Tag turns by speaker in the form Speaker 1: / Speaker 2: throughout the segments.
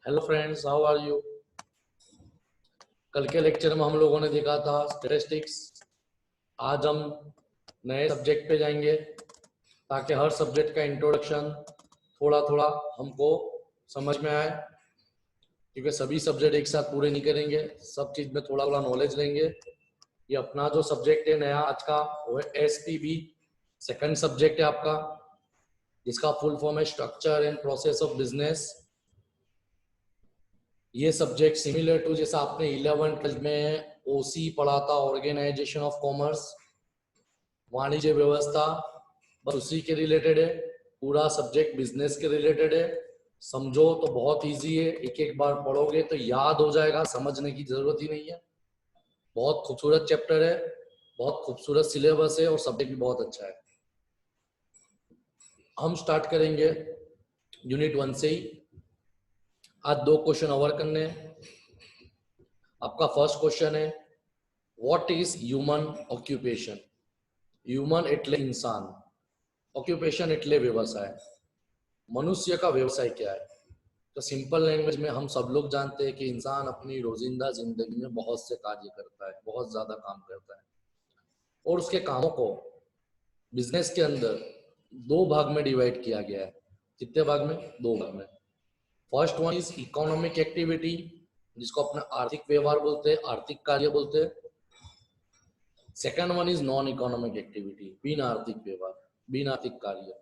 Speaker 1: Hello friends, how are you. कल के lecture में हम लोगों ने देखा था स्टैटिस्टिक्स। आज हम नए सब्जेक्ट पे जाएंगे ताकि हर सब्जेक्ट का इंट्रोडक्शन थोड़ा थोड़ा हमको समझ में आए, क्योंकि सभी सब्जेक्ट एक साथ पूरे नहीं करेंगे, सब चीज़ में थोड़ा थोड़ा नॉलेज लेंगे। ये अपना जो सब्जेक्ट है नया आज का, वो है SPB। सेकंड सब्जेक्ट है आपका, जिसका फुल फॉर्म है structure and process of business. ये सब्जेक्ट सिमिलर टू जैसा आपने 11th में OC पढ़ा था, ऑर्गेनाइजेशन ऑफ कॉमर्स, वाणिज्य व्यवस्था, बस उसी के रिलेटेड है। पूरा सब्जेक्ट बिजनेस के रिलेटेड है। समझो तो बहुत इजी है, एक एक बार पढ़ोगे तो याद हो जाएगा, समझने की जरूरत ही नहीं है। बहुत खूबसूरत चैप्टर है, बहुत खूबसूरत सिलेबस है और सब्जेक्ट भी बहुत अच्छा है। हम स्टार्ट करेंगे यूनिट 1 से ही। आज 2 क्वेश्चन और करने हैं। आपका फर्स्ट क्वेश्चन है, what is human occupation. Human એટલે इंसान, ऑक्यूपेशन એટલે व्यवसाय। मनुष्य का व्यवसाय क्या है? तो सिंपल लैंग्वेज में हम सब लोग जानते हैं कि इंसान अपनी रोजिंदा जिंदगी में बहुत से कार्य करता है, बहुत ज्यादा काम करता है, और उसके कामों को बिजनेस के अंदर 2 भाग में डिवाइड किया गया है। कितने भाग में? 2 भाग में। First one is economic activity, जिसको अपने आर्थिक व्यवहार बोलते हैं, आर्थिक कार्य बोलते हैं। Second one is non economic activity, बिन आर्थिक व्यवहार, बिन आर्थिक कार्य।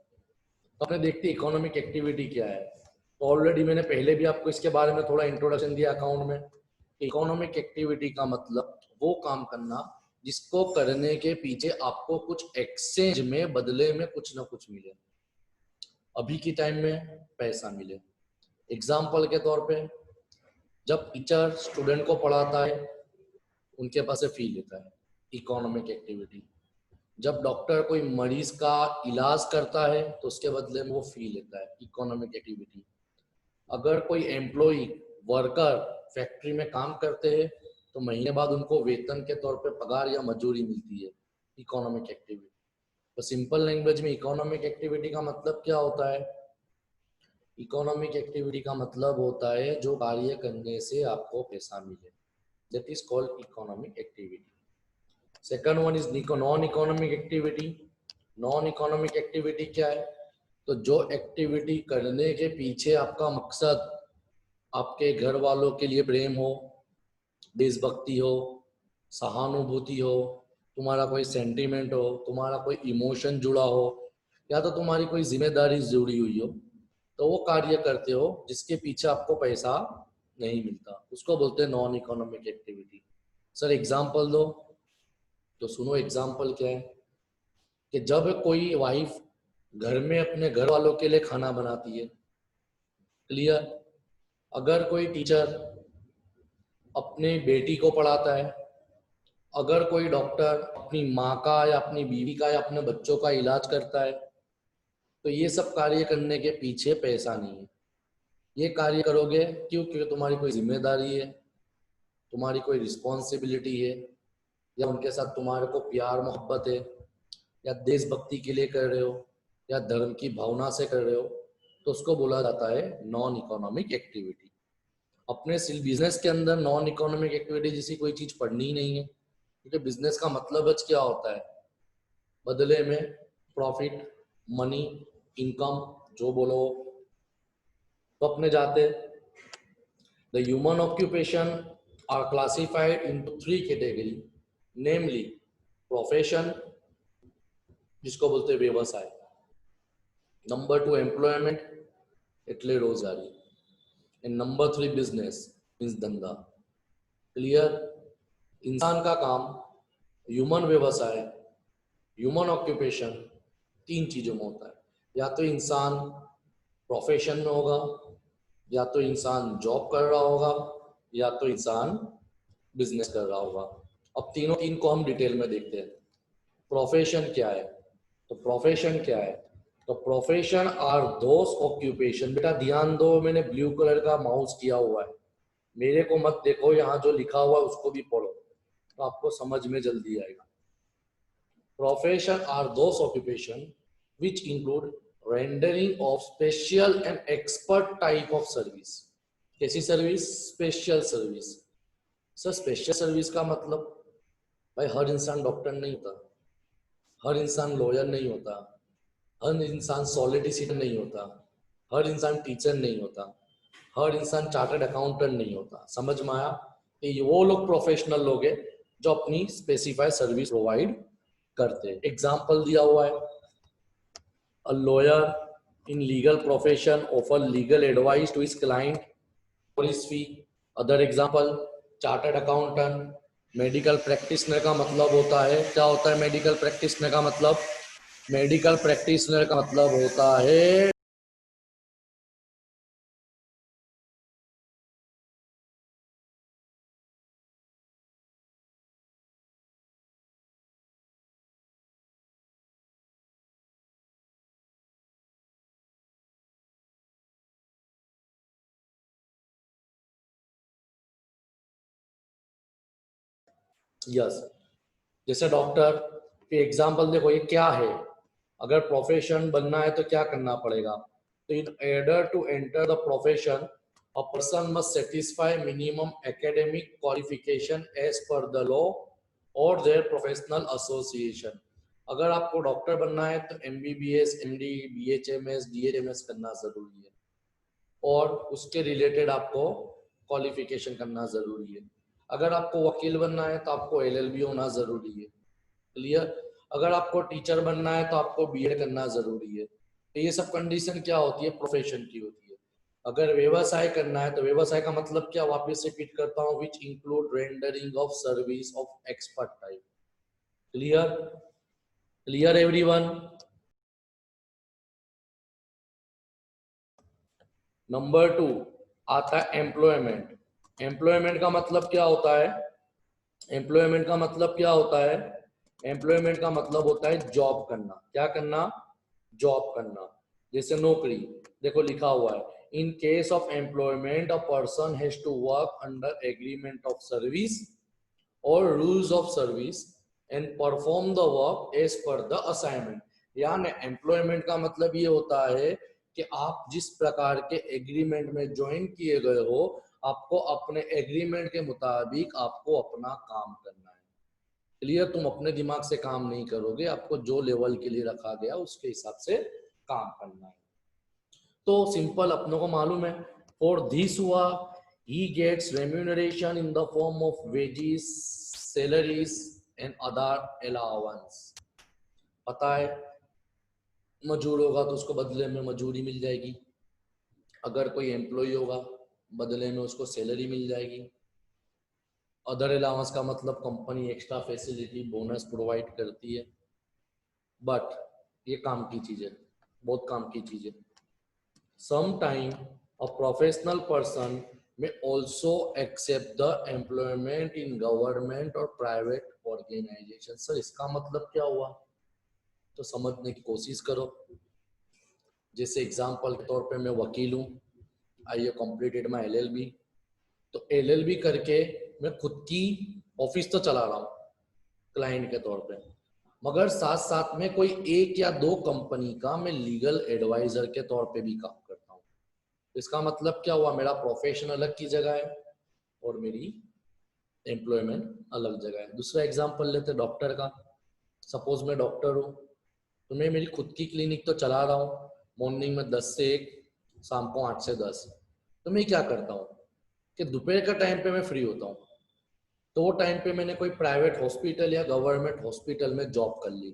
Speaker 1: तो अपने देखते इकोनॉमिक एक्टिविटी क्या है। तो ऑलरेडी मैंने पहले भी आपको इसके बारे में थोड़ा इंट्रोडक्शन दिया अकाउंट में। इकोनॉमिक एक्टिविटी का मतलब वो काम करना जिसको करने के पीछे आपको कुछ एक्सचेंज में, बदले में कुछ ना कुछ मिले। अभी की टाइम में पैसा मिले। एग्जाम्पल के तौर पे, जब टीचर स्टूडेंट को पढ़ाता है उनके पास से फी लेता है, इकोनॉमिक एक्टिविटी। जब डॉक्टर कोई मरीज का इलाज करता है तो उसके बदले में वो फी लेता है, इकोनॉमिक एक्टिविटी। अगर कोई एम्प्लॉय, वर्कर फैक्ट्री में काम करते हैं तो महीने बाद उनको वेतन के तौर पे पगार या मजदूरी मिलती है, इकोनॉमिक एक्टिविटी। तो सिंपल लैंग्वेज में इकोनॉमिक एक्टिविटी का मतलब क्या होता है? इकोनॉमिक एक्टिविटी का मतलब होता है जो कार्य करने से आपको पैसा मिले, that is called economic activity. Second one is non economic activity. Non economic activity क्या है? तो जो एक्टिविटी करने के पीछे आपका मकसद आपके घर वालों के लिए प्रेम हो, देशभक्ति हो, सहानुभूति हो, तुम्हारा कोई सेंटिमेंट हो, तुम्हारा कोई इमोशन जुड़ा हो, या तो तुम्हारी कोई जिम्मेदारी जुड़ी हुई हो, तो वो कार्य करते हो जिसके पीछे आपको पैसा नहीं मिलता, उसको बोलते हैं non economic activity. Sir example दो। तो सुनो एग्जाम्पल क्या है, कि जब कोई वाइफ घर में अपने घर वालों के लिए खाना बनाती है, क्लियर। अगर कोई टीचर अपनी बेटी को पढ़ाता है, अगर कोई डॉक्टर अपनी माँ का या अपनी बीवी का या अपने बच्चों का इलाज करता है, तो ये सब कार्य करने के पीछे पैसा नहीं है। ये कार्य करोगे क्यों? क्योंकि तुम्हारी कोई जिम्मेदारी है, तुम्हारी कोई रिस्पॉन्सिबिलिटी है, या उनके साथ तुम्हारे को प्यार मोहब्बत है, या देशभक्ति के लिए कर रहे हो, या धर्म की भावना से कर रहे हो, तो उसको बोला जाता है नॉन इकोनॉमिक एक्टिविटी। अपने बिजनेस के अंदर नॉन इकोनॉमिक एक्टिविटी जैसी कोई चीज पढ़नी ही नहीं है, क्योंकि बिजनेस का मतलब क्या होता है? बदले में प्रॉफिट, मनी, इनकम, जो बोलो। तो अपने जाते, the human occupation are classified into 3 category, namely profession, जिसको बोलते हैं व्यवसाय। नंबर 2 एम्प्लॉयमेंट એટલે रोजगारी, एंड नंबर 3 बिजनेस मीन्स धंधा। क्लियर। इंसान का काम, ह्यूमन व्यवसाय, ह्यूमन ऑक्यूपेशन 3 चीजों में होता है। या तो इंसान प्रोफेशन में होगा, या तो इंसान जॉब कर रहा होगा, या तो इंसान बिजनेस कर रहा होगा। अब तीनों तीन को हम डिटेल में देखते हैं। प्रोफेशन क्या है? तो प्रोफेशन क्या है? तो प्रोफेशन आर दोस ऑक्यूपेशन, बेटा ध्यान दो, मैंने ब्लू कलर का माउस किया हुआ है, मेरे को मत देखो, यहाँ जो लिखा हुआ है उसको भी पढ़ो तो आपको समझ में जल्दी आएगा। Profession are those occupation which include rendering of special and expert type of service। कैसी service? Special service. Sir special service का मतलब, भाई हर इंसान डॉक्टर नहीं होता, हर इंसान लॉयर नहीं होता, हर इंसान सॉलिसिटर नहीं होता, हर इंसान टीचर नहीं होता, हर इंसान चार्टर्ड अकाउंटेंट नहीं होता। समझ में आया? ये वो लोग प्रोफेशनल लोग हैं जो अपनी स्पेसिफाइड सर्विस प्रोवाइड करते हैं। एग्जाम्पल दिया हुआ है, a lawyer in legal profession offer legal advice to his client for his fee. Other example, chartered accountant, medical practitioner का मतलब होता है, क्या होता है मेडिकल प्रैक्टिशनर का मतलब? मेडिकल प्रैक्टिशनर का मतलब होता है यस। जैसे डॉक्टर के एग्जाम्पल देखो, ये क्या है? अगर प्रोफेशन बनना है तो क्या करना पड़ेगा? तो in order to enter the profession a person must satisfy minimum academic qualification as per the law और देयर प्रोफेशनल एसोसिएशन। अगर आपको डॉक्टर बनना है तो MBBS, MD, BHMS, DHMS करना जरूरी है और उसके रिलेटेड आपको क्वालिफिकेशन करना जरूरी है। अगर आपको वकील बनना है तो आपको LLB होना जरूरी है। क्लियर? अगर आपको टीचर बनना है तो आपको BEd करना जरूरी है। तो ये सब कंडीशन क्या होती है? प्रोफेशन की होती है। अगर व्यवसाय करना है तो व्यवसाय का मतलब क्या? वापस रिपीट करता हूँ, which include rendering of service of expert type. Clear? Clear everyone? Number 2 आता है एम्प्लॉयमेंट। एम्प्लॉयमेंट का मतलब क्या होता है? एम्प्लॉयमेंट का मतलब क्या होता है? एम्प्लॉयमेंट का मतलब होता है जॉब करना। क्या करना? जॉब करना। जैसे नौकरी, देखो लिखा हुआ है, in case of employment a person has to work under agreement of service और rules of service and perform the work as per the assignment. यानी एम्प्लॉयमेंट का मतलब ये होता है कि आप जिस प्रकार के एग्रीमेंट में ज्वाइन किए गए हो, आपको अपने एग्रीमेंट के मुताबिक आपको अपना काम करना है। क्लियर? तुम अपने दिमाग से काम नहीं करोगे, आपको जो लेवल के लिए रखा गया उसके हिसाब से काम करना है। तो सिंपल अपनों को मालूम है, फॉर दिस हुआ he gets remuneration in the form of wages, salaries and other allowance. पता है, मजदूर होगा तो उसको बदले में मजदूरी मिल जाएगी, अगर कोई एम्प्लॉय होगा बदले में उसको सैलरी मिल जाएगी। अदर अलाउंस का मतलब company extra facility, bonus provide करती है। बट ये काम की चीज है, बहुत काम की चीज है। Sometime a professional person may also accept the employment in government or private organization. Sir इसका मतलब क्या हुआ? तो समझने की कोशिश करो। जैसे एग्जांपल के तौर पे मैं वकील हूँ, आई कंप्लीटेड माई LLB, तो LLB करके मैं खुद की ऑफिस तो चला रहा हूँ क्लाइंट के तौर पे, मगर साथ साथ में कोई एक या दो कंपनी का मैं लीगल एडवाइजर के तौर पे भी काम करता हूँ। इसका मतलब क्या हुआ? मेरा प्रोफेशन अलग की जगह है और मेरी एम्प्लॉयमेंट अलग जगह है। दूसरा एग्जांपल लेते डॉक्टर का। सपोज मैं डॉक्टर हूँ तो मैं मेरी खुद की क्लिनिक तो चला रहा हूँ, मॉर्निंग में 10 से 1, शाम को 8 से 10। तो मैं क्या करता हूँ कि दोपहर का टाइम पे मैं फ्री होता हूँ, तो वो टाइम पे मैंने कोई प्राइवेट हॉस्पिटल या गवर्नमेंट हॉस्पिटल में जॉब कर ली।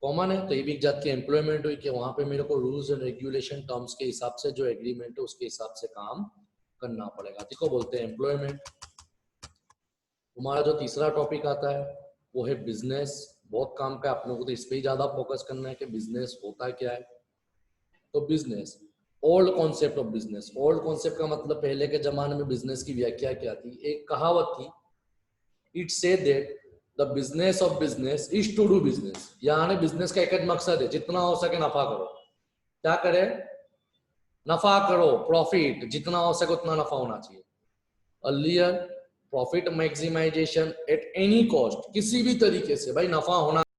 Speaker 1: कॉमन है, तो ये भी एक जात की एम्प्लॉयमेंट हुई कि वहां पे मेरे को रूल्स एंड रेगुलेशन टर्म्स के हिसाब से जो एग्रीमेंट है उसके हिसाब से काम करना पड़ेगा। इसको बोलते हैं एम्प्लॉयमेंट। हमारा जो तीसरा टॉपिक आता है वो है बिजनेस। बहुत काम का, आप लोगों को तो इस पे ही ज्यादा फोकस करना है कि बिजनेस होता क्या है। तो business, old concept of business. Old concept का मतलब पहले के जमाने में बिजनेस की व्याख्या क्या थी? एक कहावत थी, it say that the business of business is to do business. यानी बिजनेस का एक ही मकसद है, जितना हो सके नफा करो। क्या करे? नफा करो, प्रॉफिट, जितना हो सके उतना नफा होना चाहिए। Earlier profit maximization at any cost, किसी भी तरीके से भाई नफा होना